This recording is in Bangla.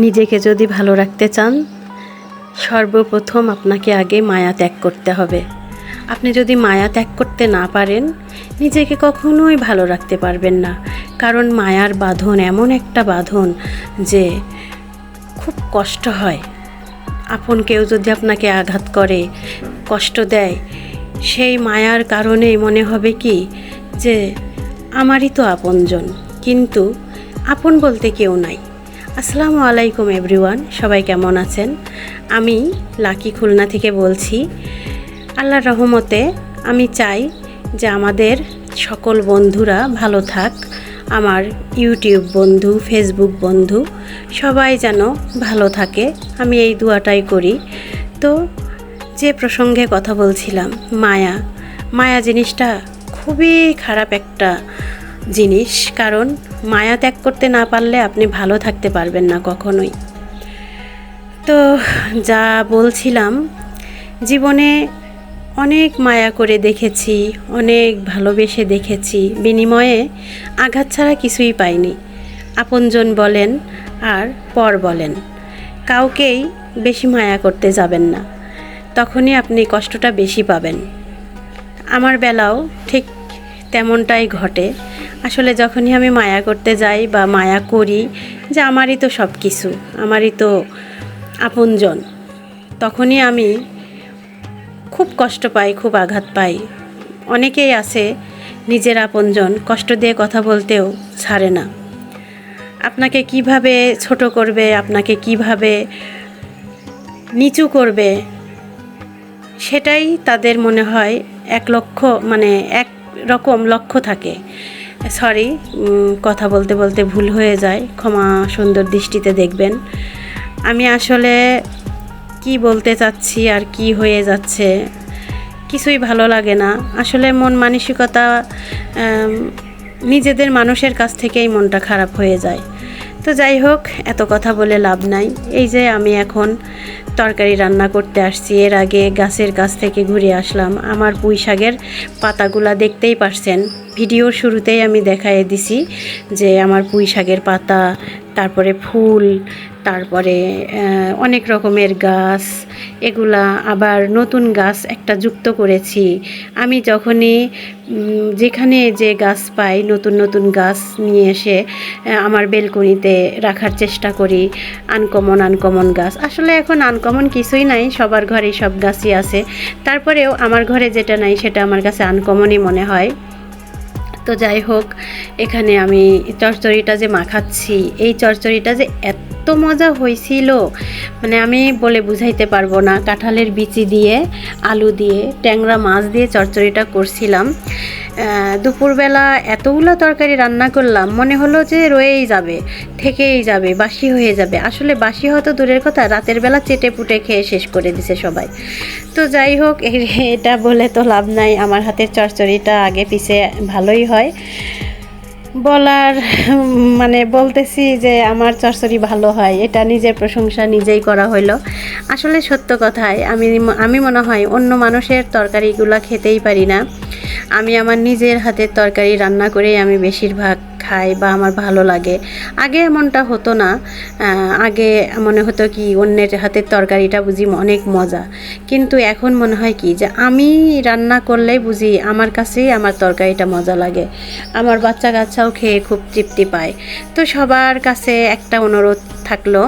নিজেকে যদি ভালো রাখতে চান, সর্বপ্রথম আপনাকে আগে মায়া ত্যাগ করতে হবে। আপনি যদি মায়া ত্যাগ করতে না পারেন, নিজেকে কখনোই ভালো রাখতে পারবেন না। কারণ মায়ার বাঁধন এমন একটা বাঁধন যে খুব কষ্ট হয়। আপন কেউ যদি আপনাকে আঘাত করে, কষ্ট দেয়, সেই মায়ার কারণেই মনে হবে কি যে আমারই তো আপনজন, কিন্তু আপন বলতে কেউ নাই। আসসালামু আলাইকুম এভরিওয়ান, সবাই কেমন আছেন? আমি লাকি খুলনা থেকে বলছি। আল্লাহর রহমতে আমি চাই যে আমাদের সকল বন্ধুরা ভালো থাক। আমার ইউটিউব বন্ধু, ফেসবুক বন্ধু সবাই যেন ভালো থাকে, আমি এই দোয়াটাই করি। তো যে প্রসঙ্গে কথা বলছিলাম, মায়া জিনিসটা খুবই খারাপ একটা জিনিস। কারণ মায়া ত্যাগ করতে না পারলে আপনি ভালো থাকতে পারবেন না কখনোই। তো যা বলছিলাম, জীবনে অনেক মায়া করে দেখেছি, অনেক ভালোবেসে দেখেছি, বিনিময়ে আঘাত ছাড়া কিছুই পাইনি। আপনজন বলেন আর পর বলেন, কাউকেই বেশি মায়া করতে যাবেন না, তখনই আপনি কষ্টটা বেশি পাবেন। আমার বেলাও ঠিক তেমনটাই ঘটে। আসলে যখনই আমি মায়া করতে যাই বা মায়া করি যে আমারই তো সব কিছু, আমারই তো আপনজন, তখনই আমি খুব কষ্ট পাই, খুব আঘাত পাই। অনেকেই আছে নিজের আপনজন কষ্ট দিয়ে কথা বলতেও ছাড়ে না। আপনাকে কিভাবে ছোট করবে, আপনাকে কিভাবে নিচু করবে, সেটাই তাদের মনে হয় এক রকম লক্ষ্য থাকে। সরি, কথা বলতে বলতে ভুল হয়ে যায়, ক্ষমা সুন্দর দৃষ্টিতে দেখবেন। আমি আসলে কি বলতে চাচ্ছি আর কি হয়ে যাচ্ছে কিছুই ভালো লাগে না। আসলে মন মানসিকতা নিজেদের মানুষের কাছ থেকেই মনটা খারাপ হয়ে যায়। তো যাই হোক, এত কথা বলে লাভ নাই। এই যে আমি এখন তরকারি রান্না করতে আসছি, এর আগে গাছের কাছ থেকে ঘুরে আসলাম। আমার পুঁই শাকের পাতাগুলা দেখতেই পারছেন, ভিডিওর শুরুতেই আমি দেখাই দিছি যে আমার পুঁই শাকের পাতা, তারপরে ফুল, তারপরে অনেক রকমের গাছ, এগুলা আবার নতুন গাছ একটা যুক্ত করেছি। আমি যখনই যেখানে যে গাছ পাই, নতুন নতুন গাছ নিয়ে এসে আমার বেলকনিতে রাখার চেষ্টা করি। আনকমন গাছ, আসলে এখন আনকমন কিছুই নাই, সবার ঘরেই সব গাছই আছে। তারপরেও আমার ঘরে যেটা নাই সেটা আমার কাছে আনকমনই মনে হয়। তো যাই হোক, এখানে আমি চচ্চড়িটা যে মাখাচ্ছি, এই চচ্চড়িটা যে এত মজা হয়েছিল, মানে আমি বলে বুঝাইতে পারবো না। কাঁঠালের বিচি দিয়ে, আলু দিয়ে, ট্যাংরা মাছ দিয়ে চচ্চড়িটা করছিলাম। দুপুরবেলা এতগুলো তরকারি রান্না করলাম, মনে হলো যে রয়েই যাবে, থেকেই যাবে, বাসি হয়ে যাবে। আসলে বাসি হয়তো দূরের কথা, রাতের বেলা চেটে পুটে খেয়ে শেষ করে দিছে সবাই। তো যাই হোক, এটা বলে তো লাভ নাই, আমার হাতের চচ্চড়িটা আগে পিছে ভালোই হয়। বলতেছি যে আমার চচ্চড়ি ভালো হয়, এটা নিজের প্রশংসা নিজেই করা হইলো। আসলে সত্য কথাই, আমি মনে হয় অন্য মানুষের তরকারিগুলো খেতেই পারি না। আমি আমার নিজের হাতের তরকারি রান্না করেই আমি বেশিরভাগ খাই বা আমার ভালো লাগে। আগে এমনটা হতো না, আগে মনে হতো কি অন্যের হাতের তরকারিটা বুঝি অনেক মজা, কিন্তু এখন মনে হয় কি যে আমি রান্না করলেই বুঝি আমার কাছেই আমার তরকারিটা মজা লাগে। আমার বাচ্চা কাচ্চাও খেয়ে খুব তৃপ্তি পায়। তো সবার কাছে একটা অনুরোধ থাকলো,